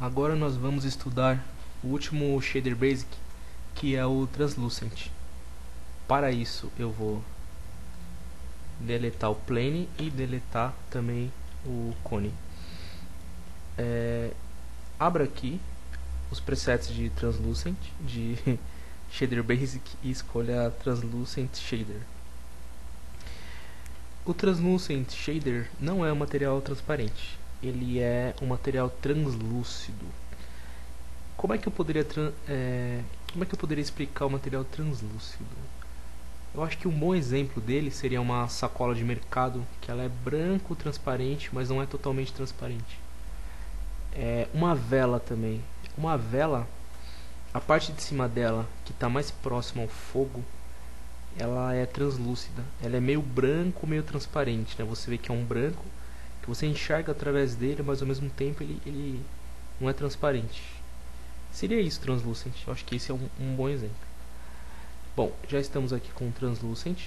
agora nós vamos estudar o último shader basic, que é o translucent. Para isso eu vou deletar o plane e deletar também o cone. Abra aqui os presets de translucent, de shader basic, e escolha translucent shader. O translucent shader não é um material transparente, ele é um material translúcido. Como é que eu poderia explicar o material translúcido? Eu acho que um bom exemplo dele seria uma sacola de mercado, que ela é branco transparente, mas não é totalmente transparente. Uma vela também. Uma vela, a parte de cima dela, que está mais próxima ao fogo, ela é translúcida. Ela é meio branco, meio transparente, né? Você vê que é um branco, que você enxerga através dele, mas ao mesmo tempo ele não é transparente. Seria isso, translucent. Eu acho que esse é um bom exemplo. Bom, já estamos aqui com o translucent.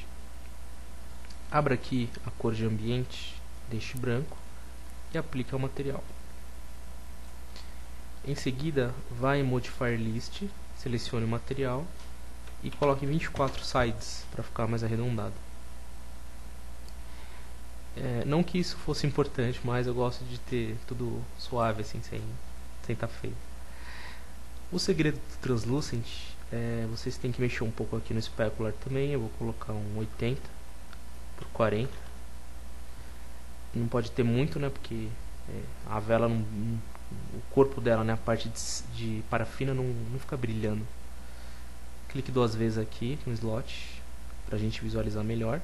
Abra aqui a cor de ambiente, deixe branco e aplique ao material. Em seguida, vá em Modifier List, selecione o material e coloque 24 sides para ficar mais arredondado. Não que isso fosse importante, mas eu gosto de ter tudo suave, assim, sem estar feio. O segredo do translucent vocês têm que mexer um pouco aqui no specular também. Eu vou colocar um 80 por 40. Não pode ter muito, né? Porque a vela, o corpo dela, né? A parte de parafina não fica brilhando. Clique duas vezes aqui no slot para a gente visualizar melhor.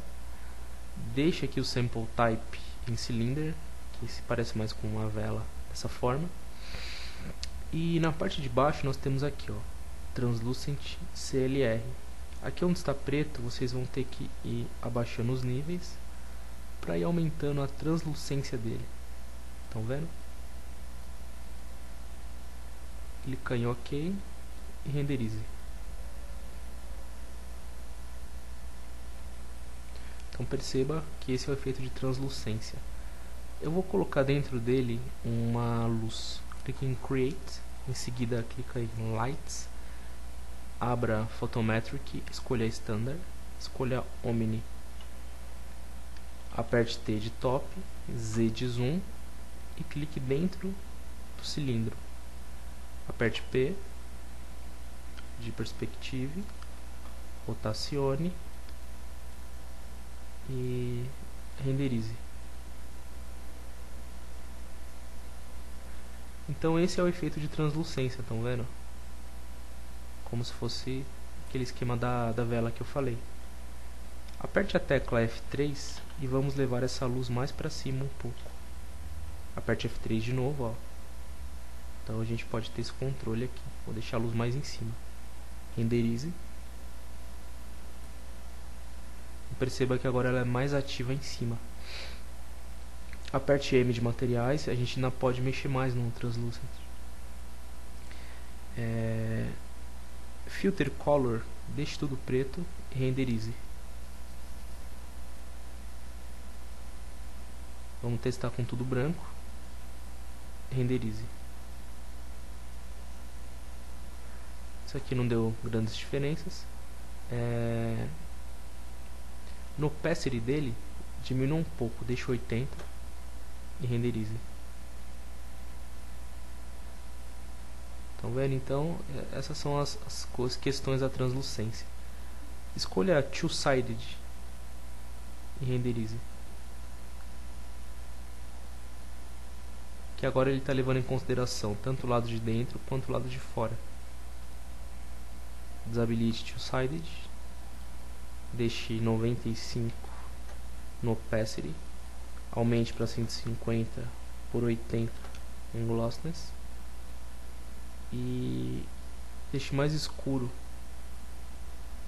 Deixe aqui o sample type em cylinder, que se parece mais com uma vela dessa forma. E na parte de baixo nós temos aqui, ó, Translucent CLR. Aqui onde está preto, vocês vão ter que ir abaixando os níveis para ir aumentando a translucência dele. Estão vendo? Clica em OK e renderize. Então perceba que esse é o efeito de translucência. Eu vou colocar dentro dele uma luz. Clique em Create, em seguida clica em Lights, abra Photometric, escolha Standard, escolha Omni, aperte T de Top, Z de Zoom e clique dentro do cilindro. Aperte P de Perspective, rotacione e renderize. Então esse é o efeito de translucência, estão vendo? Como se fosse aquele esquema da vela que eu falei. Aperte a tecla F3 e vamos levar essa luz mais para cima um pouco. Aperte F3 de novo, ó. Então a gente pode ter esse controle aqui. Vou deixar a luz mais em cima. Renderize. Perceba que agora ela é mais ativa em cima. Aperte M de materiais, a gente ainda pode mexer mais no translucent. Filter Color, deixe tudo preto e renderize. Vamos testar com tudo branco. Renderize. Isso aqui não deu grandes diferenças. No opacity dele, diminua um pouco, deixa 80 e renderize. Estão vendo? Então, essas são as questões da translucência. Escolha Two-Sided e renderize. Que agora ele está levando em consideração tanto o lado de dentro quanto o lado de fora. Desabilite Two-Sided. Deixe 95 no opacity. Aumente para 150 por 80 em glossiness. E deixe mais escuro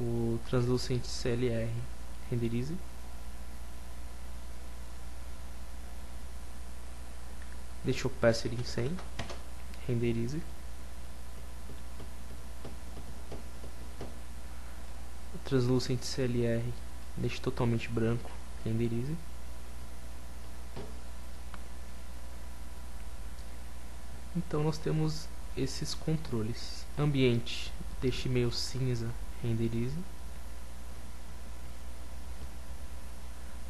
o translucent CLR. Renderize. Deixe o opacity em 100. Renderize. O translucent CLR deixe totalmente branco. Renderize. Então nós temos esses controles. Ambiente, deixe meio cinza, renderize.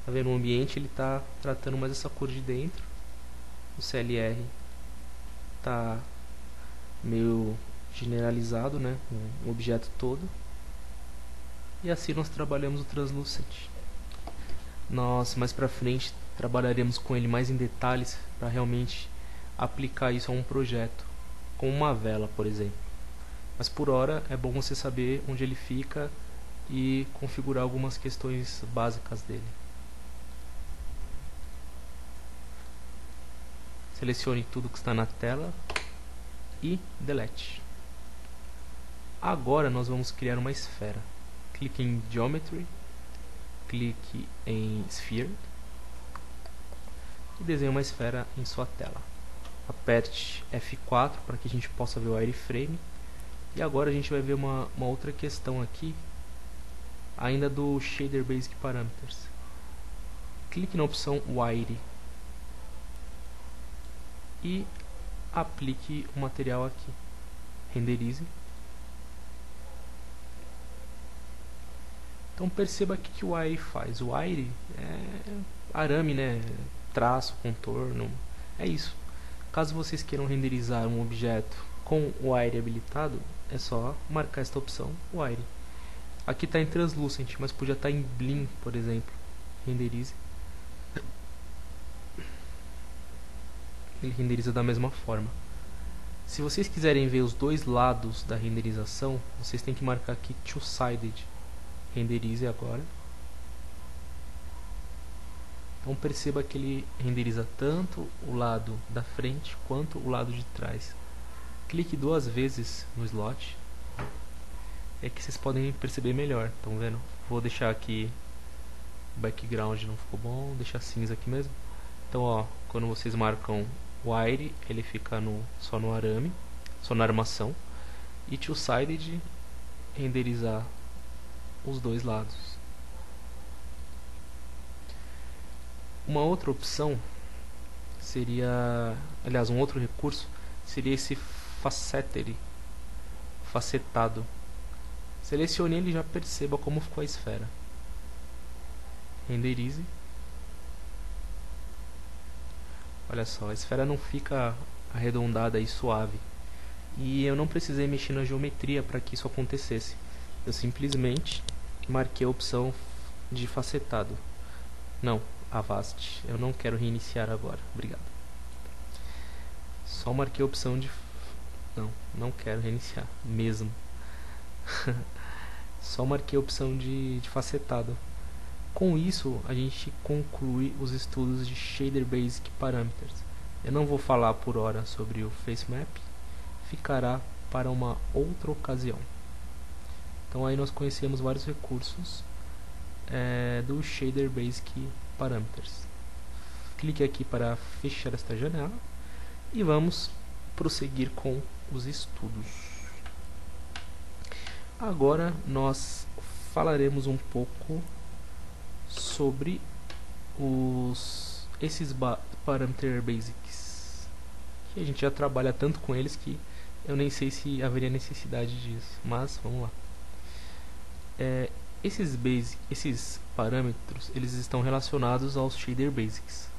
Tá vendo? O ambiente ele tá tratando mais essa cor de dentro. O CLR tá meio generalizado, né? O objeto todo. E assim nós trabalhamos o Translucent. Nós mais pra frente trabalharemos com ele mais em detalhes para realmente aplicar isso a um projeto, com uma vela, por exemplo. Mas por hora é bom você saber onde ele fica e configurar algumas questões básicas dele. Selecione tudo que está na tela e delete. Agora nós vamos criar uma esfera. Clique em Geometry, clique em Sphere e desenhe uma esfera em sua tela. Aperte F4 para que a gente possa ver o wireframe. E agora a gente vai ver uma outra questão aqui, ainda do Shader Basic Parameters. Clique na opção Wire e aplique o material aqui. Renderize. Então perceba aqui que o Wire faz. O Wire é arame, né? Traço, contorno, é isso. Caso vocês queiram renderizar um objeto com o Wire habilitado, é só marcar esta opção, Wire. Aqui está em Translucent, mas podia estar em Blinn, por exemplo. Renderize. Ele renderiza da mesma forma. Se vocês quiserem ver os dois lados da renderização, vocês têm que marcar aqui Two-Sided. Renderize agora. Então perceba que ele renderiza tanto o lado da frente quanto o lado de trás. Clique 2 vezes no slot. É que vocês podem perceber melhor. Estão vendo? Vou deixar aqui o background, não ficou bom. Vou deixar cinza aqui mesmo. Então, ó, quando vocês marcam Wire, ele fica só no arame, só na armação. E Two-Sided, renderizar os dois lados. Uma outra opção seria, aliás, um outro recurso seria esse facetado. Selecione ele e já perceba como ficou a esfera. Renderize. Olha só, a esfera não fica arredondada e suave. E eu não precisei mexer na geometria para que isso acontecesse. Eu simplesmente marquei a opção de facetado. Não, Avast. Eu não quero reiniciar agora. Obrigado. Só marquei a opção de... Não quero reiniciar. Mesmo. Só marquei a opção de facetado. Com isso, a gente conclui os estudos de Shader Basic Parameters. Eu não vou falar por hora sobre o Face Map. Ficará para uma outra ocasião. Então aí nós conhecemos vários recursos do Shader Basic Parameters. Clique aqui para fechar esta janela e vamos prosseguir com os estudos. Agora nós falaremos um pouco sobre esses Parameter Basics, que a gente já trabalha tanto com eles que eu nem sei se haveria necessidade disso, mas vamos lá. Esses parâmetros eles estão relacionados aos Shader Basics.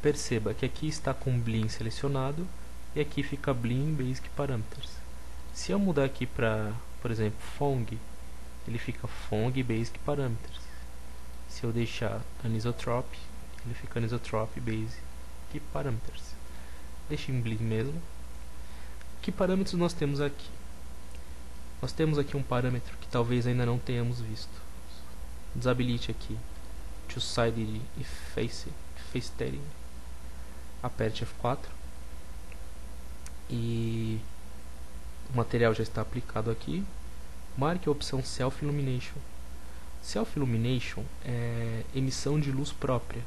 Perceba que aqui está com Blinn selecionado e aqui fica Blinn Basic Parameters. Se eu mudar aqui para, por exemplo, Phong, ele fica Phong Basic Parameters. Se eu deixar Anisotrope, ele fica Anisotrope Basic Parameters. Deixe em Blinn mesmo. Que parâmetros nós temos aqui? Nós temos aqui um parâmetro que talvez ainda não tenhamos visto. Desabilite aqui Two-Sided e Face Steady. Aperte F4 e o material já está aplicado aqui. Marque a opção Self Illumination. Self Illumination é emissão de luz própria.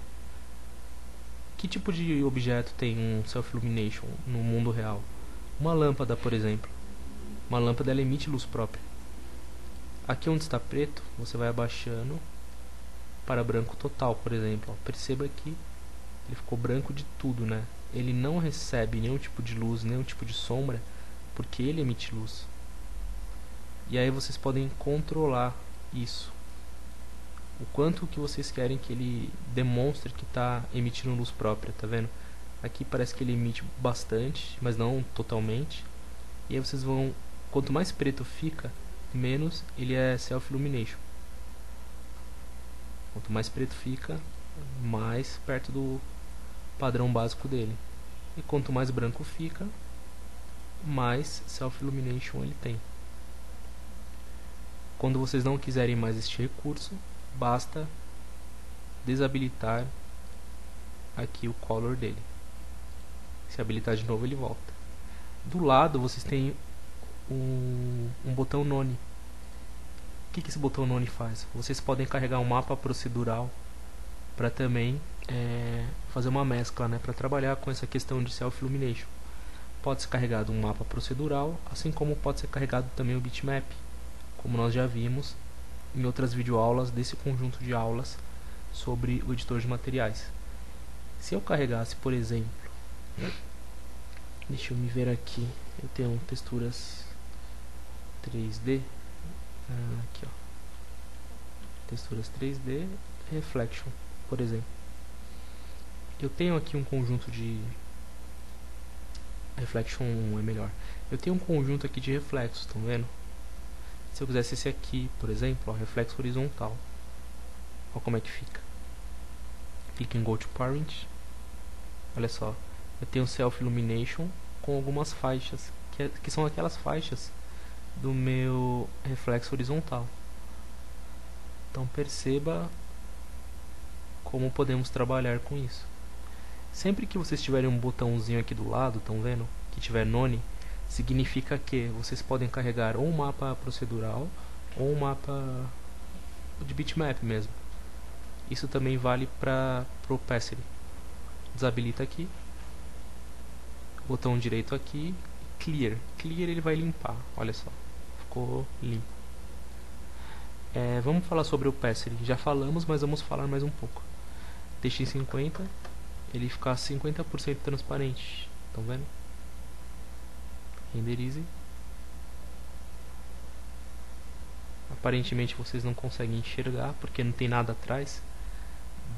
Que tipo de objeto tem um Self Illumination no mundo real? Uma lâmpada, por exemplo. Uma lâmpada ela emite luz própria. Aqui onde está preto, você vai abaixando para branco total, por exemplo. Perceba que ele ficou branco de tudo, né? ele não recebe nenhum tipo de luz, nenhum tipo de sombra, porque ele emite luz. E aí vocês podem controlar isso. O quanto que vocês querem que ele demonstre que está emitindo luz própria, tá vendo? Aqui parece que ele emite bastante, mas não totalmente. E aí vocês vão, quanto mais preto fica, menos ele é self-illumination. Quanto mais preto fica, mais perto do padrão básico dele. E quanto mais branco fica, mais self-illumination ele tem. Quando vocês não quiserem mais este recurso, basta desabilitar aqui o color dele. Se habilitar de novo, ele volta. Do lado vocês têm um botão None. O que esse botão None faz? Vocês podem carregar um mapa procedural para também fazer uma mescla, né, para trabalhar com essa questão de self-illumination. Pode ser carregado um mapa procedural, assim como pode ser carregado também o bitmap, como nós já vimos em outras videoaulas desse conjunto de aulas sobre o editor de materiais. Se eu carregasse, por exemplo, deixa eu me ver aqui, eu tenho texturas 3D, aqui ó, texturas 3D, reflection, por exemplo. Eu tenho aqui um conjunto de reflection é melhor. Eu tenho um conjunto aqui de reflexos, estão vendo? Se eu quisesse esse aqui, por exemplo, ó, reflexo horizontal, olha como é que fica. Clique em Go to Parent. Olha só, eu tenho Self Illumination com algumas faixas, que são aquelas faixas do meu reflexo horizontal. Então perceba como podemos trabalhar com isso. Sempre que vocês tiverem um botãozinho aqui do lado, estão vendo? Que tiver None, significa que vocês podem carregar ou um mapa procedural ou um mapa de bitmap mesmo. Isso também vale para o opacity. Desabilita aqui, botão direito aqui, clear. Clear ele vai limpar, olha só, ficou limpo. Vamos falar sobre o opacity. Já falamos, mas vamos falar mais um pouco. Deixa em 50, ele fica 50% transparente, estão vendo? Renderize. Aparentemente vocês não conseguem enxergar porque não tem nada atrás,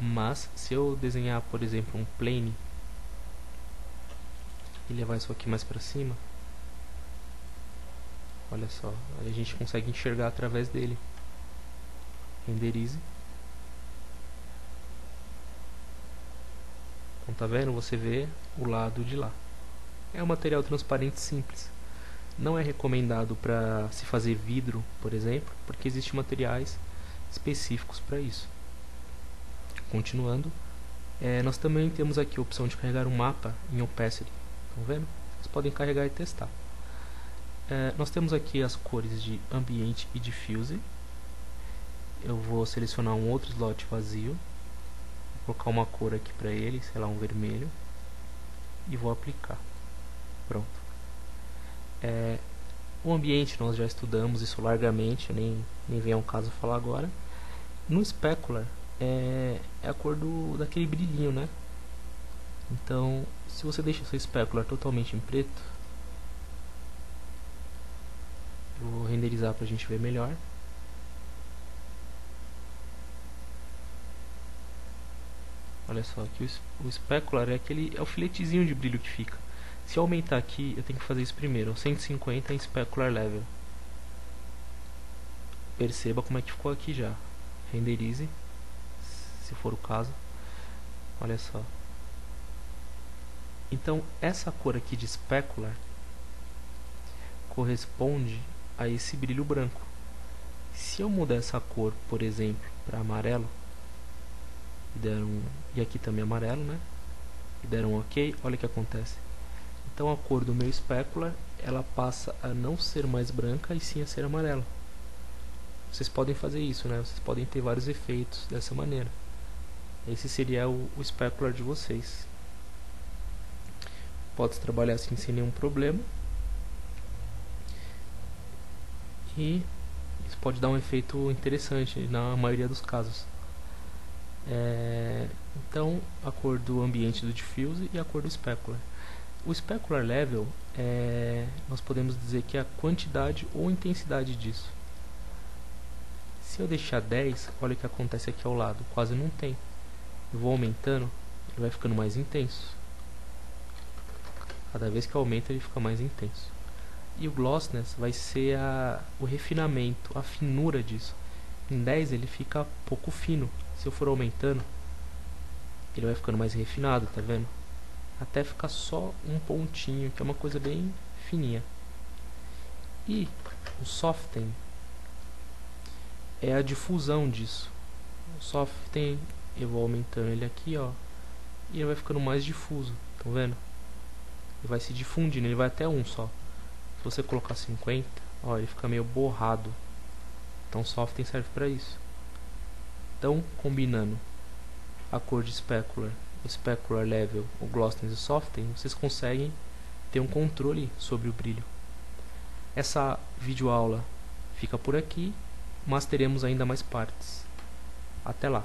mas se eu desenhar, por exemplo, um plane e levar isso aqui mais para cima, olha só, aí a gente consegue enxergar através dele. Renderize. Então tá vendo? Você vê o lado de lá. É um material transparente simples. Não é recomendado para se fazer vidro, por exemplo, porque existem materiais específicos para isso. Continuando, nós também temos aqui a opção de carregar um mapa em opacity. Estão vendo? Vocês podem carregar e testar. Nós temos aqui as cores de ambiente e diffuse. Eu vou selecionar um outro slot vazio, vou colocar uma cor aqui para ele, sei lá, um vermelho, e vou aplicar. Pronto. O ambiente nós já estudamos isso largamente, nem vem ao caso falar agora. No specular é a cor daquele brilhinho, né? Então, se você deixa o seu specular totalmente em preto, eu vou renderizar para a gente ver melhor. Olha só, aqui o specular é aquele alfinetezinho de brilho que fica. Se eu aumentar aqui, eu tenho que fazer isso primeiro, 150 em specular level. Perceba como é que ficou aqui já. Renderize, se for o caso. Olha só. Então, essa cor aqui de specular corresponde a esse brilho branco. Se eu mudar essa cor, por exemplo, para amarelo, e aqui também amarelo, né? E deram um OK, olha o que acontece. Então a cor do meu specular, ela passa a não ser mais branca e sim a ser amarela. Vocês podem fazer isso, né? Vocês podem ter vários efeitos dessa maneira. Esse seria o specular de vocês. Pode trabalhar assim sem nenhum problema. E isso pode dar um efeito interessante na maioria dos casos. Então, a cor do ambiente do diffuse e a cor do specular. O specular level, nós podemos dizer que é a quantidade ou intensidade disso. Se eu deixar 10, olha o que acontece aqui ao lado, quase não tem. Eu vou aumentando, ele vai ficando mais intenso. Cada vez que eu aumento, ele fica mais intenso. E o glossiness vai ser o refinamento, a finura disso. Em 10 ele fica pouco fino. Se eu for aumentando, ele vai ficando mais refinado, tá vendo? Até ficar só um pontinho, que é uma coisa bem fininha. E o soften é a difusão disso. O soften, eu vou aumentando ele aqui, ó, e ele vai ficando mais difuso, tá vendo? Ele vai se difundindo, ele vai até 1 só. Se você colocar 50, ó, ele fica meio borrado. Então soften serve para isso. Então, combinando a cor de specular, o specular level, o glossiness e o soften, vocês conseguem ter um controle sobre o brilho. Essa videoaula fica por aqui, mas teremos ainda mais partes. Até lá!